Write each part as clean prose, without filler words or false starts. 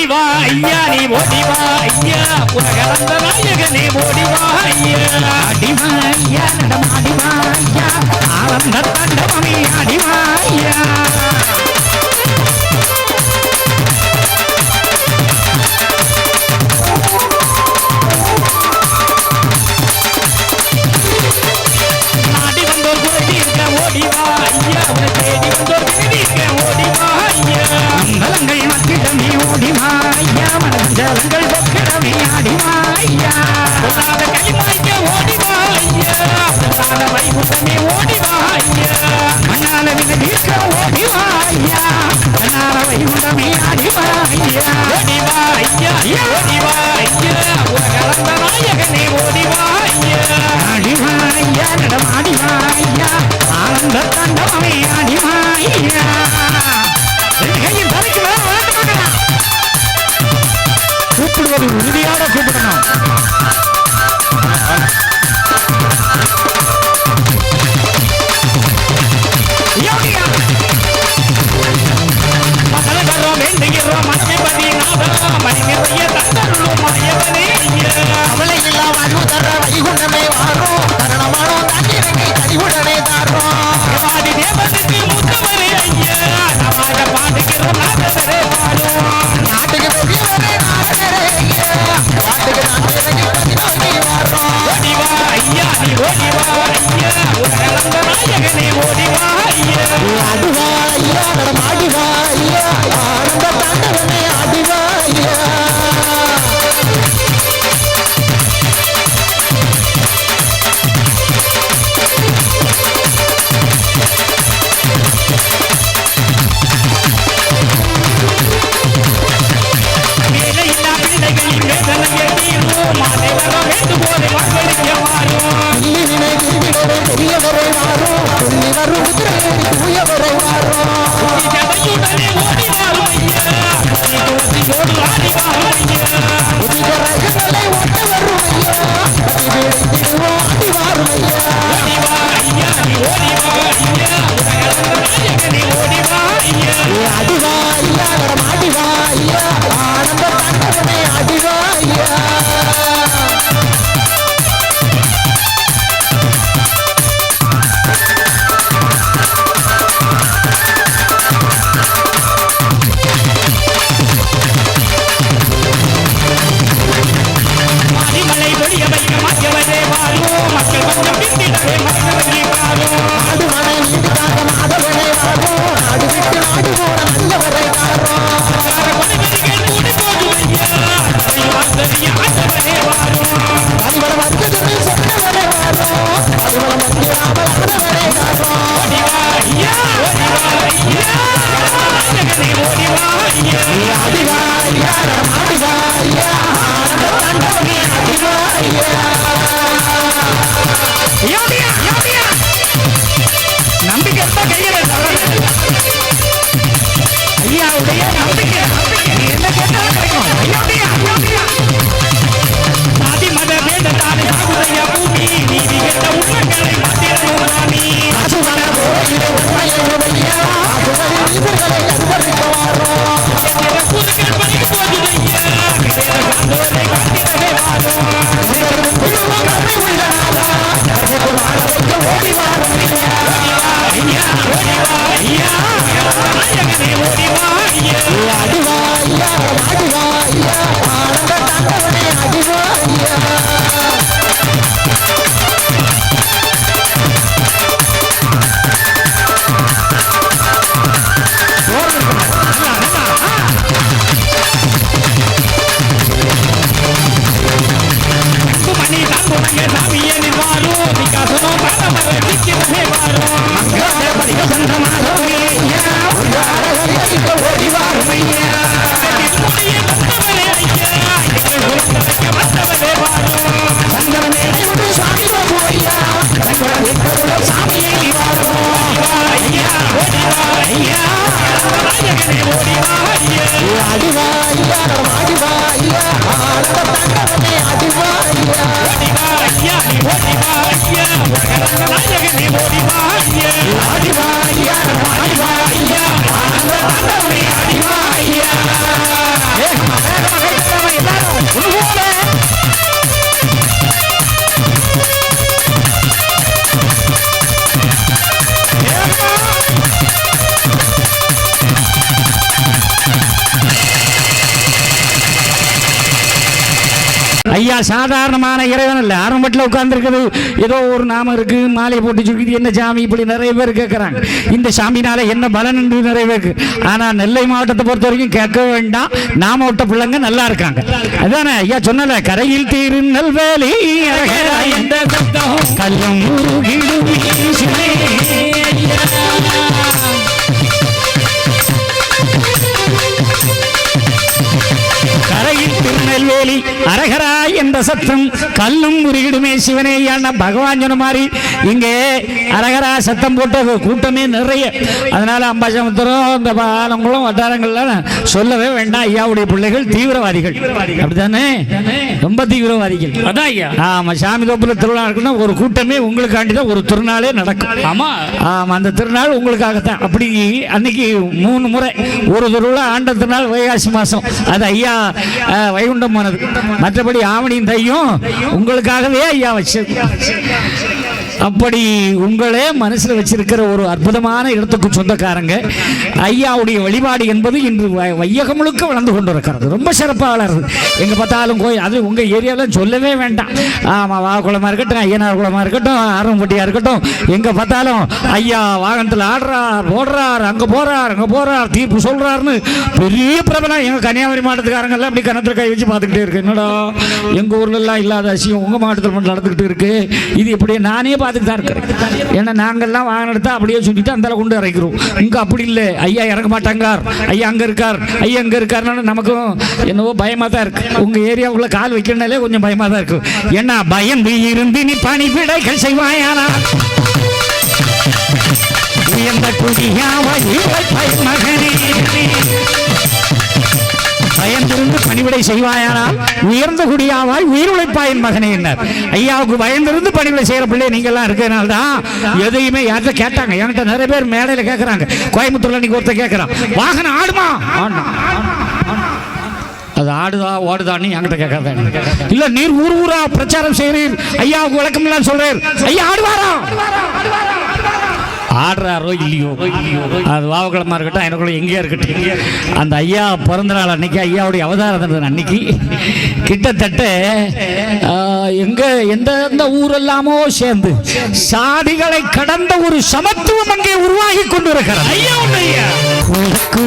ஓடிவா ஐயா நீ ஓடிவா ஐயா உலகளந்த நாயகனே ஓடிவா ஐயா அடிவா ஐயா நடமாடிவா ஐயா ஆனந்த தாண்டவமே அடிவா ஐயா நாடி வந்தோர் குறைதீர்க்க ஓடிவா ஐயா உன தேடி வந்தோர் விடுவிக்க ஓடிவா ஐயா மங்களங்கள் மத்திடமே ஓடிவா ஐயா மனஞ்சலங்கள் பொக்கிடமே ஆடிவா ஐயா பொல்லாத கைமாய்க்க ஓடிவா ஐயா பொல்லாத வைகுண்டமே ஓடிவா ஐயா மண்ணால விடுவிக்க ஓடிவா ஐயா மண்ணால வைகுண்டமே ஆடிவா ஐயா ஓடிவா ஐயா ஓடிவா ஐயா உலகளந்த நாயகனே ஓடிவா ஐயா ஆடிவா ஐயா நடமாடிவா ஐயா ஆனந்த தாண்டவமே ஆடிவா ஐயா கையின் தலைக்கு மேல வளர்ந்து கூப்பிடுவது உறுதியாக கூப்பிடணும் மகளகரம் வேண்டுகிறோம் மனமே நாதம் மணி நிறைய தந்தருளும் மாயவனே அவளை இல்லா வாழ்வு தர வைகுண்டமே வாரோம் தரணமானோ தாண்டினை கடிவுடனே தாரோம் வாடி தேவனுக்கு முத்தவரே ஐயா நமாக பாடுகிறோம் நாதரே பாடும் நாட்டுக்கு பெரியவரே நாதரே ஐயா பாட்டுக்கு நாட்டிறங்கி பதினோகி வாரோம் ஓடிவா ஐயா நீ ஓடிவா ஐயா உலகளந்த நாயகனே ஓடிவா ஐயா ஆடுவா ஐயா நடமாடிவா ஐயா ஆனந்த தாண்டவனே ஆடு ஐயா சாதாரணமான இறைவன் இல்லை. ஆரம்பத்தில் உட்கார்ந்துருக்கிறது ஏதோ ஒரு நாமம் இருக்கு, மாலை போட்டு சுருக்கிது என்ன சாமி, இப்படி நிறைய பேர் கேட்குறாங்க. இந்த சாமினால என்ன பலன் என்று நிறைய பேருக்கு. ஆனால் நெல்லை மாவட்டத்தை பொறுத்த வரைக்கும் கேட்க வேண்டாம், நாம விட்ட பிள்ளைங்க நல்லா இருக்காங்க. அதானே ஐயா சொன்னல, கரையில் தீரு நல்வேலி கல்லும் கரையில் திருநெல்வேலி அரகரா என்ற சத்தம் கல்லும் உருகிடுமே சிவனே. பகவான் சொன்ன மாதிரி இங்கே அரகரா சத்தம் போட்ட கூட்டமே நிறைய. அதனால அம்பாசமுத்திரம் இந்த பாலங்குளம் வட்டாரங்கள்ல சொல்லவே வேண்டாம். ஐயாவுடைய பிள்ளைகள் தீவிரவாதிகள், அப்படித்தானே? ரொம்ப தீவிரவாதிகள். அதான் ஐயா. ஆமா, சாமி தோப்புல திருவிழா இருக்குன்னா ஒரு கூட்டமே உங்களுக்காண்டிதான் ஒரு திருநாளே நடக்கும். ஆமா ஆமா, அந்த திருநாள் உங்களுக்காகத்தான். அப்படி அன்னைக்கு 3 முறை ஒரு திருவிழா ஆண்ட திருநாள் வைகாசி மாசம், அது ஐயா வைகுண்டம் போனது. மற்றபடி ஆவணியின் தையும் உங்களுக்காகவே ஐயா வச்சு. அப்படி உங்களே மனசில் வச்சிருக்கிற ஒரு அற்புதமான இடத்துக்கு சொந்தக்காரங்க. ஐயாவுடைய வழிபாடு என்பது இன்று வையகம் முழுக்க வளர்ந்து கொண்டு இருக்கிறது. ரொம்ப சிறப்பாக வளருது. எங்கே பார்த்தாலும் கோயில், அது உங்கள் ஏரியாவில் சொல்லவே வேண்டாம். ஆமாம், வாகுளமாக இருக்கட்டும், ஐயனார் குளமாக இருக்கட்டும், ஆரம்பட்டியாக இருக்கட்டும், எங்கே பார்த்தாலும் ஐயா வாகனத்தில் ஆடுறார், ஓடுறார், அங்கே போகிறார், தீர்ப்பு சொல்கிறாருன்னு பெரிய பிரபலம். எங்கள் கன்னியாகுமரி மாவட்டத்துக்காரங்கெல்லாம் அப்படி கணத்தில் கை வச்சு பார்த்துக்கிட்டே இருக்கு. என்னடா எங்கள் ஊர்லெல்லாம் இல்லாத அசியம் உங்கள் மாவட்டத்தில் மட்டும் நடந்துக்கிட்டு இருக்கு. இது இப்படி நானே பார்த்துட்டு தான் இருக்கிறேன். ஏன்னா நாங்கள்லாம் வாகனம் எடுத்தா அப்படியே சொல்லிட்டு அந்த கொண்டு இறக்கிறோம். இங்கே அப்படி இல்லை, ஐயா இறங்க மாட்டாங்கார், ஐயா அங்கே இருக்கார், ஐயா அங்கே இருக்காருன்னு நமக்கும் என்னவோ பயமாக தான் இருக்கு. உங்கள் ஏரியாவுக்குள்ள கால் வைக்கிறனாலே கொஞ்சம் பயமாக தான் இருக்கு. ஏன்னா பயந்து இருந்து நீ பணிவிடைகள் செய்வாயானா உயர்ந்த குடியாவை மகனே, பயந்திருந்து பணிவிடை செய்வாயானால் உயர்ந்த குடியாவாய் உயிர் உழைப்பாயின் மகனே. ஐயாவுக்கு பயந்திருந்து பணிவிடை செய்யற பிள்ளை நீங்க எல்லாம் இருக்கிறதுனால தான் எதையுமே யார்கிட்ட கேட்டாங்க. என்கிட்ட நிறைய பேர் மேடையில் கேட்கறாங்க. கோயம்புத்தூர்ல நீங்க ஒருத்தர் கேட்கறான், வாகனம் ஆடுமா? அது ஆடுதா ஓடுதான்னு என்கிட்ட கேட்காத. இல்ல நீர் ஊர் ஊரா பிரச்சாரம் செய்கிறீர், ஐயாவுக்கு விளக்கம் எல்லாம் சொல்றீர், ஐயா ஆடுவாரா? ஆடுறாரோ இல்லையோ, அது வாவக்கிழமா இருக்கட்டும், எனக்குள்ள எங்கேயா இருக்கட்டும், அந்த ஐயா பிறந்த நாள் அன்னைக்கு, ஐயாவுடைய அவதாரம் அன்னைக்கு கிட்டத்தட்ட எந்த ஊரெல்லாமோ சேர்ந்து சாதிகளை கடந்த ஒரு சமத்துவம் அங்கே உருவாகி கொண்டு இருக்கிறார். ஐயா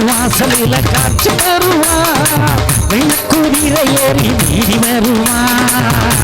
வாசலில் காட்சி வருவார், வெள்ளக்குதிரை ஏறி வீடி வருவார்,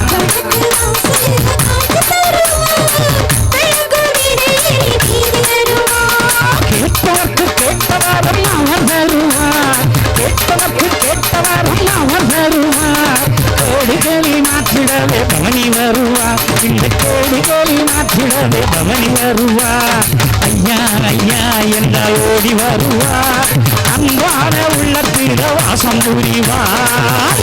கேட்பவர்க்கு கேட்டவாறும் அவர் தருவார், கேட்பவர்க்கு கேட்டவாறும் அவர் தருவார், கோடிகளை மாற்றிடவே பவனி வருவார், இந்த கோடிகளை மாற்றிடவே பவனி வருவார். ஐயா ஐயா என்றால் ஓடி வருவார், அன்பான உள்ளத்தில வாசம் புரிவார்.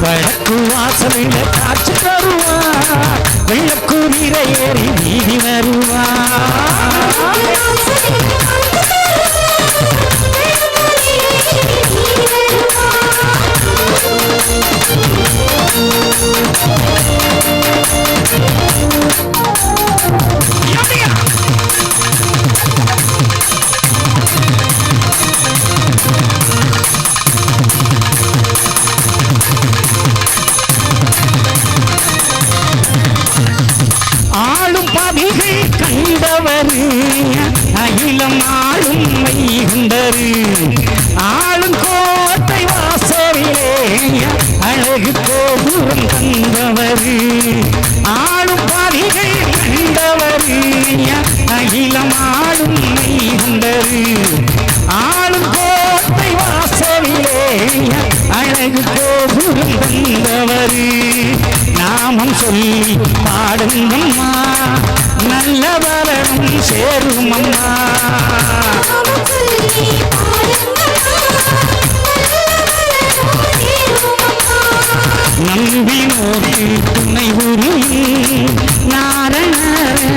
வடக்கு வாசலில் காட்சி தருவார், வெள்ளக்குதிரை ஏறி வீதி வருவார். ஆளும் பதிகள் கண்டவரு அகிலம் ஆளும் வைகுண்டரு, ஆளும் கோட்டை வாசலிலே அழகு கோபுரம் தந்தவரு, ஆளும் பதிகள் கண்டவரு அகிலம் ஆளும் வைகுண்டரு, ஆளும் கோட்டை வாசலிலே அழகு கோபுரம் தந்தவரு. நாமம் சொல்லி பாடுங்கம்மா, நல்ல வரணும் சேரும் அம்மா. நம்பினோரு துணை உருவும் நாரணங்கம்மா.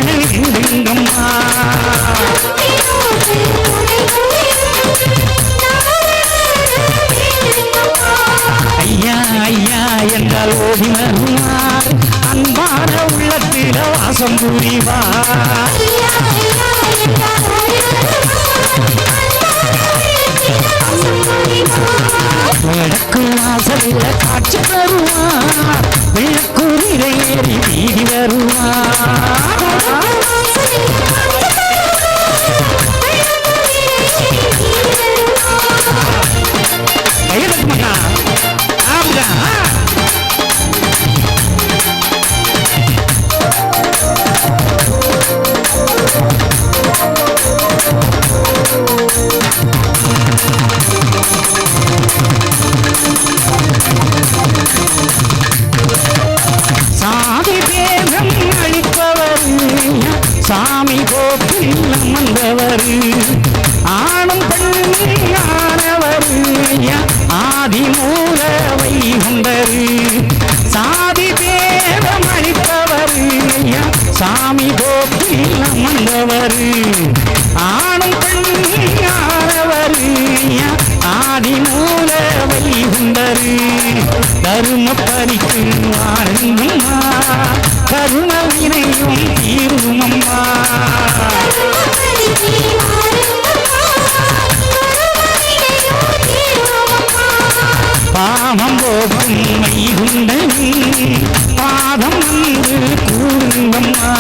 ஐயா ஐயா என்றால் ஓடி வருவார், அன்பான உள்ளத்தில வாசம் புரிவார். கொண்டரு ஆணும் பெண்ணும் யாரவரு ஆதி மூல வைகுண்டரு தரும பறிக்கு வாருங்கம்மா கருண வினையும் தீருமம்மா பாவம் போகும் வைகுண்டனி பாதம் வந்து கூறுங்கம்மா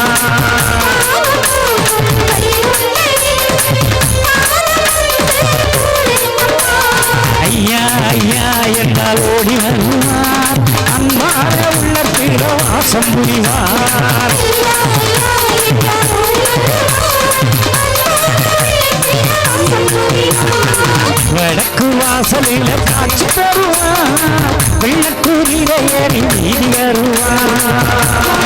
ஐயா ஐயா என்றால் ஓடி வருவார் அன்பார உள்ளத்தில் வாசம் புரிவார் வடக்கு வாசலில் காட்சி தருவார் வெள்ளக்கூரில ஏறி நீதி வருவார்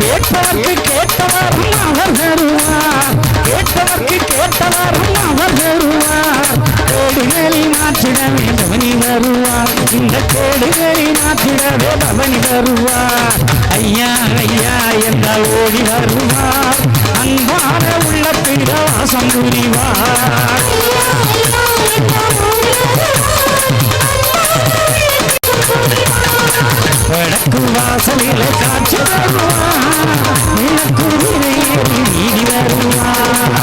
கேட்டவர்க்கு கேட்டவரும் அவர் தருவார் கேட்டவர்க்கு கேட்டவரும் அவர் தருவார் கேடுகளை மாற்றிடவே பவனி வருவார் இந்த கேடுகளை மாற்றிடவே பவனி வருவார் ஐயா ஐயா என்றால் ஓடி வருவார் அன்பான உள்ளத்தில் வாசம் புரிவார் வடக்கு வாசலில் காட்சி தருவார் விளக்குரிலை ஏறி நீதி வருவார்